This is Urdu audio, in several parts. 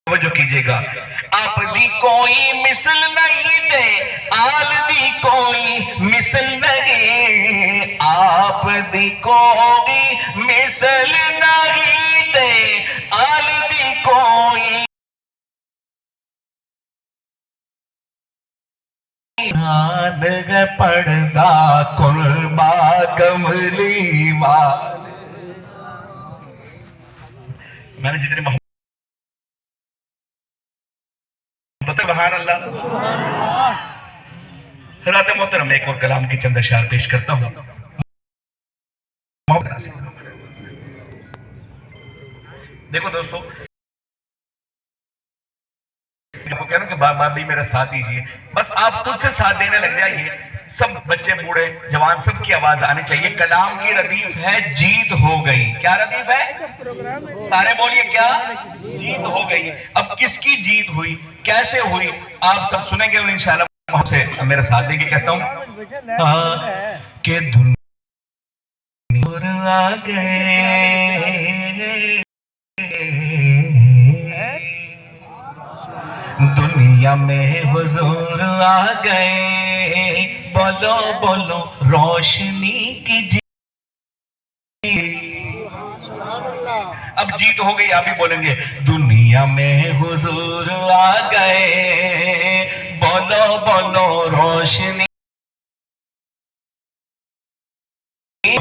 توجہ کیجئے گا. آپ دی کوئی مثل نہیں دے آل دی کوئی مثل نہیں. آپ دی کوئی مثل نہیں دے آل دی کوئی آن ہے پڑھدا قربا کملی وال. میں نے جتنے سبحان اللہ. حضرات محترم ایک اور کلام کی چند اشعار پیش کرتا ہوں. دیکھو دوستو، آپ کو کہنا کہ بابا بھی میرا ساتھ دیجئے، بس آپ خود سے ساتھ دینے لگ جائیے. سب بچے بوڑھے جوان سب کی آواز آنی چاہیے. کلام کی ردیف ہے جیت ہو گئی. کیا ردیف ہے؟ سارے بولیے کیا؟ جیت ہو گئی. اب کس کی جیت ہوئی، کیسے ہوئی، آپ سب سنیں گے اور انشاءاللہ محمد سے میرا ساتھ دیں گے. کہتا ہوں کہ دنیا آ گئے، دنیا میں حضور آ گئے. بولو بولو روشنی کی جیت. اب جیت ہو گئی. آپ ہی بولیں گے دنیا میں حضور آ گئے. بولو بولو روشنی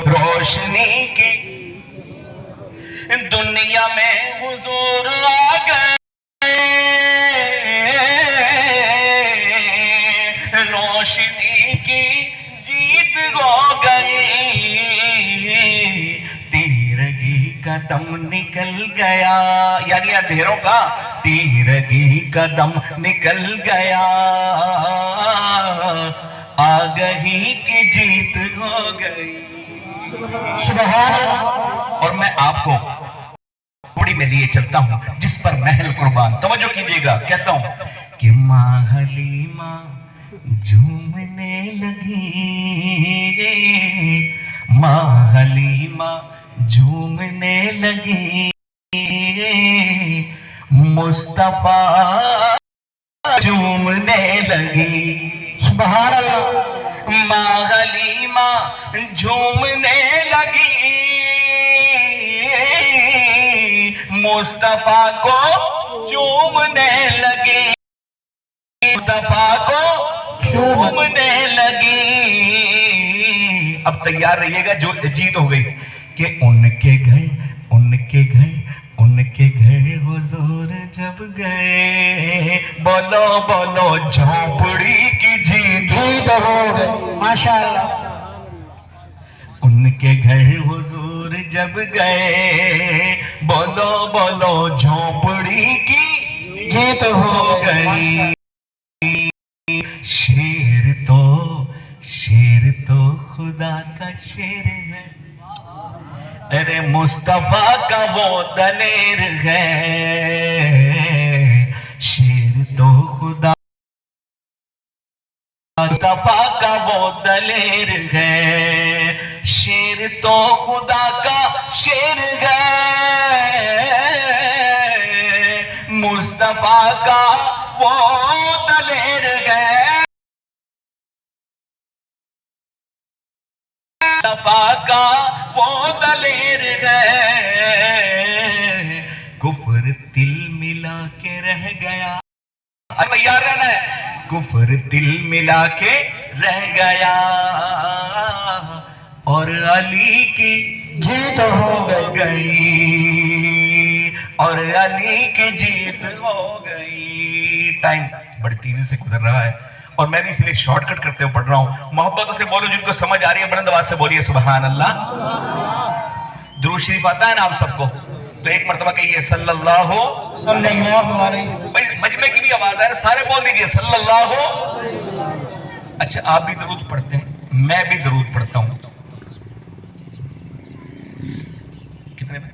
روشنی کی. دنیا میں حضور آ گئے، روشنی کی جیت ہو گئی. تیرگی کا دم نکل گیا، یعنی اندھیروں کا تیرگی کا دم نکل گیا. آگہی کی جیت ہو گئی. سبحان اللہ. اور میں آپ کو پوڑی میں لیے چلتا ہوں جس پر محل قربان. توجہ کیجئے گا. کہتا ہوں کہ ماں حلیمہ جھومنے لگی، ماں حلیمہ جھومنے لگی. مصطفیٰ جھومنے لگی. سبحان اللہ. ماں حلیمہ جھومنے لگی، مصطفیٰ کو جھومنے لگی، مصطفیٰ کو جھومنے لگی. اب تیار رہیے گا، جو جیت ہو گئی کہ ان کے گھر حضور جب گئے. بولو بولو جھونپڑی کی جیت ہو گئی. ماشاءاللہ. ان کے گھر حضور جب گئے، بولو بولو جھونپڑی کی جیت ہو گئی. شیر تو خدا کا شیر ہے، ارے مصطفیٰ کا وہ دلیر ہے. شیر تو خدا مصطفیٰ کا وہ دلیر ہے. شیر تو خدا کا شیر ہے، مصطفیٰ کا وہ دلیر ہے. مصطفیٰ کا وہ دلیر ہے. کفر دل ملا کے رہ گیا. اب تیار رہنا ہے. کفر دل ملا کے رہ گیا اور علی کی جیت ہو گئی، اور علی کی جیت ہو گئی. ٹائم بڑی تیزی سے گزر رہا ہے اور میں بھی اس لیے شارٹ کٹ کرتے ہوئے پڑھ رہا ہوں. محبتوں سے بولو، جن کو سمجھ آ رہی ہے بلند آواز سے بولیے سبحان اللہ. درود شریف آتا ہے نا آپ سب کو؟ تو ایک مرتبہ کہیے صلی اللہ علیہ. مجمع کی بھی آواز ہے، سارے بول دیجئے صلی اللہ. اچھا آپ بھی درود پڑھتے ہیں، میں بھی درود پڑھتا ہوں. کتنے میں؟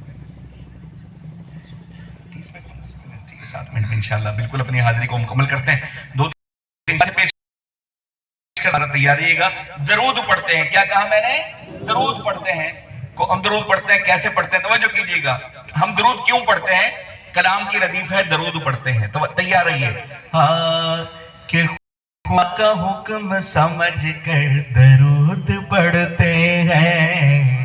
7 منٹ میں انشاءاللہ بالکل اپنی حاضری کو مکمل کرتے ہیں. 2-3 پیش کرنا تیار رہیے گا. درود پڑھتے ہیں. کیا کہا میں نے؟ درود پڑھتے ہیں. ہم درود پڑھتے ہیں. کیسے پڑھتے ہیں؟ توجہ کیجئے گا. ہم درود کیوں پڑھتے ہیں؟ کلام کی ردیف ہے، درود پڑھتے ہیں، تو تیار رہیے. ہاں کہ خدا کا حکم سمجھ کر درود پڑھتے ہیں.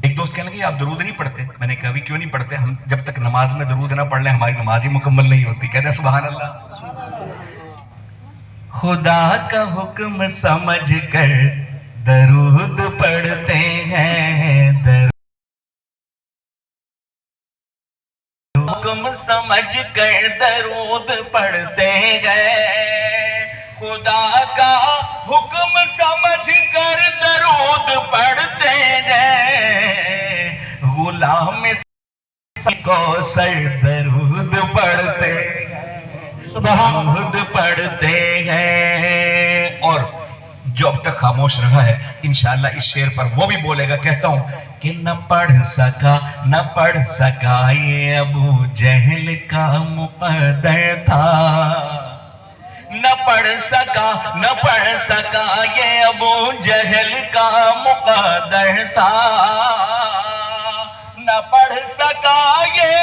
ایک دوست کہنے لگے آپ درود نہیں پڑھتے. میں نے کہا بھی کیوں نہیں پڑھتے؟ ہم جب تک نماز میں درود نہ پڑھ لیں ہماری نماز ہی مکمل نہیں ہوتی. کہتے ہیں سبحان اللہ. خدا کا حکم سمجھ کر درود پڑھتے ہیں. حکم سمجھ کر درود پڑھتے ہیں. خدا کا حکم سمجھ کر درود پڑھتے ہیں. غلام کو سر درود پڑھتے درود پڑھتے ہیں. اور جو اب تک خاموش رہا ہے انشاءاللہ اس شعر پر وہ بھی بولے گا. کہتا ہوں کہ نہ پڑھ سکا یہ ابو جہل کا مقدر تھا. نہ پڑھ سکا یہ ابو جہل کا مقدر تھا. نہ پڑھ سکا یہ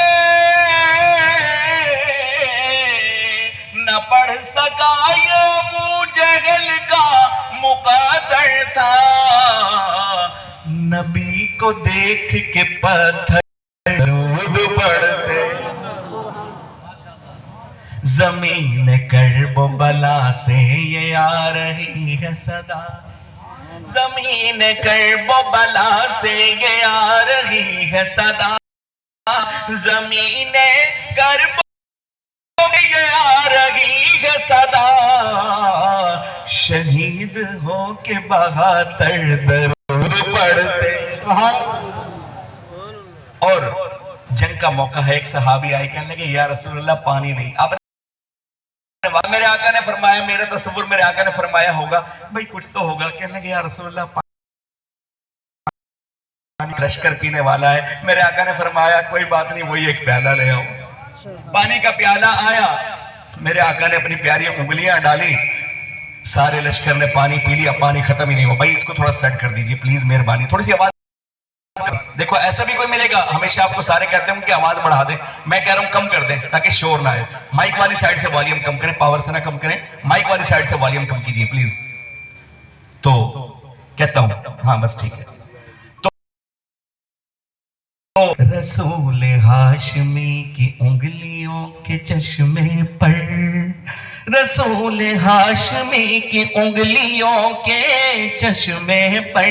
ابو جہل کا مقدر تھا. نبی کو دیکھ کے پتھر درود پڑھتے. زمین کرب و بلا سے یہ آ رہی ہے صدا. زمین کرب و بلا سے یہ آ رہی ہے صدا. زمین کرب یہ آ رہی ہے صدا. شہید ہو کے بہاتر درود پڑھتے. اور جنگ کا موقع ہے. ایک صحابی آئے کہنے لگے یا رسول اللہ پانی نہیں. آپ میرے آقا نے فرمایا, میرے تصور میرے آقا نے فرمایا ہوگا بھئی کچھ تو ہوگا. کہنے لگے یا رسول اللہ پانی لشکر پینے والا ہے. میرے آقا نے فرمایا کوئی بات نہیں, وہی ایک پیالہ لے آؤ. پانی کا پیالہ آیا, میرے آقا نے اپنی پیاری انگلیاں ڈالی, سارے لشکر نے پانی پی لیا. پانی ختم ہی نہیں ہوا. بھائی اس کو تھوڑا سیٹ کر دیجئے پلیز مہربانی, تھوڑی سی آواز. دیکھو ایسا بھی کوئی ملے گا, ہمیشہ آپ کو سارے کہتے ہیں کہ آواز بڑھا دیں. میں کہہ رہا ہوں کم کر دیں تاکہ شور نہ آئے. مائک والی سائیڈ سے والیوم کم کریں, پاور سے نہ کم کریں, مائک والی سائیڈ سے والیوم کم کیجئے پلیز. تو کہتا ہوں ہاں بس ٹھیک ہے. رسول ہاشمی کی انگلیوں کے چشمے پر, رسول ہاشمی کی انگلیوں کے چشمے پر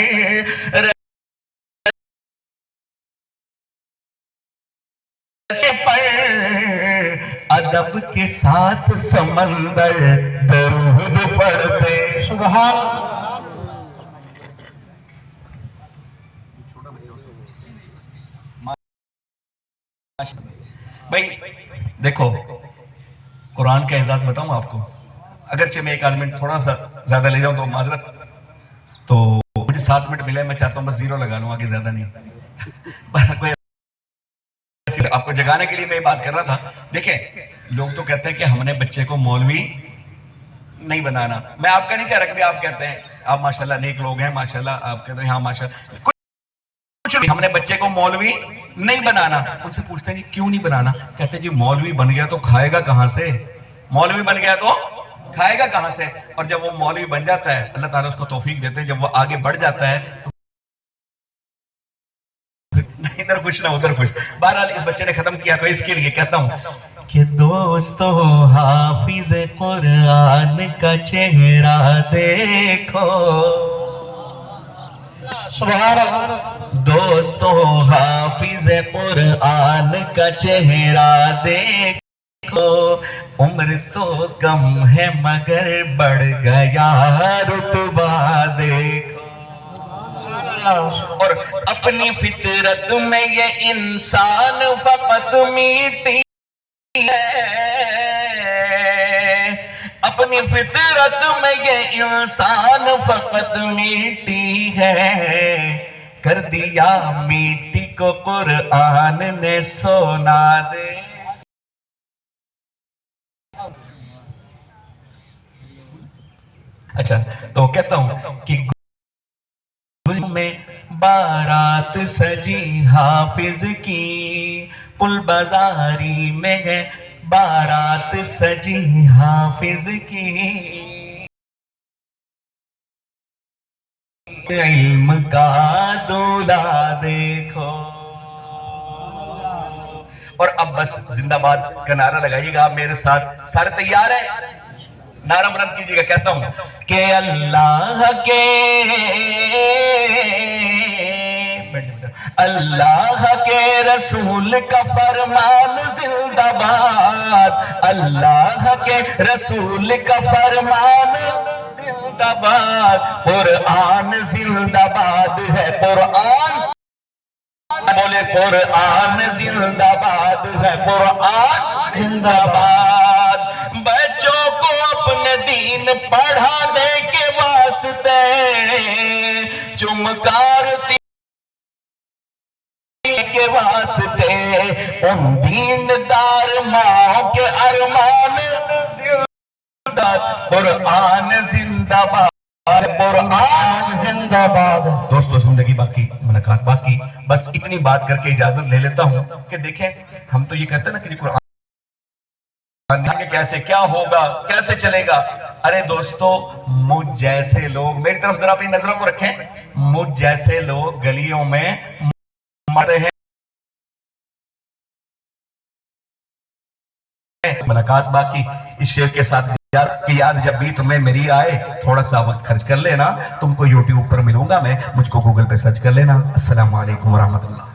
ادب کے ساتھ سمندر درود پڑھتے. سبحان بھائی دیکھو قرآن کا اعزاز بتاؤں آپ کو. اگرچہ میں ایک آدھ منٹ تھوڑا سا زیادہ لے جاؤں تو معذرت. تو مجھے 7 منٹ ملے, میں چاہتا ہوں بس 0 لگا لوں, آگے زیادہ نہیں. آپ کو جگانے کے لیے میں یہ بات کر رہا تھا. دیکھیں لوگ تو کہتے ہیں کہ ہم نے بچے کو مولوی نہیں بنانا. میں آپ کا نہیں کہہ رہا کہ آپ کہتے ہیں آپ ماشاءاللہ نیک لوگ ہیں, ماشاءاللہ آپ کہتے ہیں ہاں ماشاءاللہ, ہم نے بچے کو مولوی نہیں بنانا. ان سے پوچھتے ہیں جی کیوں نہیں بنانا؟ کہتے ہیں جی مولوی بن گیا تو کھائے گا کہاں سے؟ مولوی بن گیا تو کھائے گا کہاں سے؟ اور جب وہ مولوی بن جاتا ہے اللہ تعالیٰ اس کو توفیق دیتے ہیں, جب وہ آگے بڑھ جاتا ہے تو ادھر کچھ نہ ادھر کچھ. بہرحال اس بچے نے ختم کیا تو اس کے لیے کہتا ہوں کہ دوستو حافظ قرآن کا چہرہ دیکھو. سبحان اللہ. دوستو حافظ قرآن کا چہرہ دیکھو. عمر تو کم ہے مگر بڑھ گیا رتبہ دیکھو. اور اپنی فطرت میں یہ انسان فقط میٹی ہے. اپنی فطرت میں یہ انسان فقط میٹی ہے. کر دیا میٹی کو قرآن نے سونا دے. اچھا تو کہتا ہوں کہ گل میں بارات سجی حافظ کی پل بازاری میں ہے بارات سجی حافظ کی علم کا دولہا دیکھو. اور اب بس زندہ باد کا نعرہ لگائیے گا آپ میرے ساتھ. سارے تیار ہیں؟ نعرہ بلند کیجیے گا. کہتا ہوں کہ اللہ کے رسول کا فرمان زندہ باد. اللہ کے رسول کا فرمان زندہ باد. قرآن زندہ باد ہے. قرآن بولے قرآن زندہ باد ہے. قرآن زندہ باد. بچوں کو اپنے دین پڑھانے کے واسطے چمکارتی کے واسطے ان دیندار ماں کے ارمان زندہ. قرآن زندہ باد. قرآن زندہ باد. دوستو زندگی باقی ملاقات باقی. بس اتنی بات کر کے اجازت لے لیتا ہوں کہ دیکھیں ہم تو یہ کہتے ہیں نا کہ قرآن کیسے کیا ہوگا کیسے چلے گا. ارے دوستو مجھ جیسے لوگ میری طرف ذرا اپنی نظروں کو رکھیں. مجھ جیسے لوگ گلیوں میں مر رہے ہیں. ملاقات باقی. اس شعر کے ساتھ کہ یاد جب بھی تمہیں میری آئے تھوڑا سا وقت خرچ کر لینا. تم کو یوٹیوب پر ملوں گا میں. مجھ کو گوگل پہ سرچ کر لینا. السلام علیکم ورحمۃ اللہ.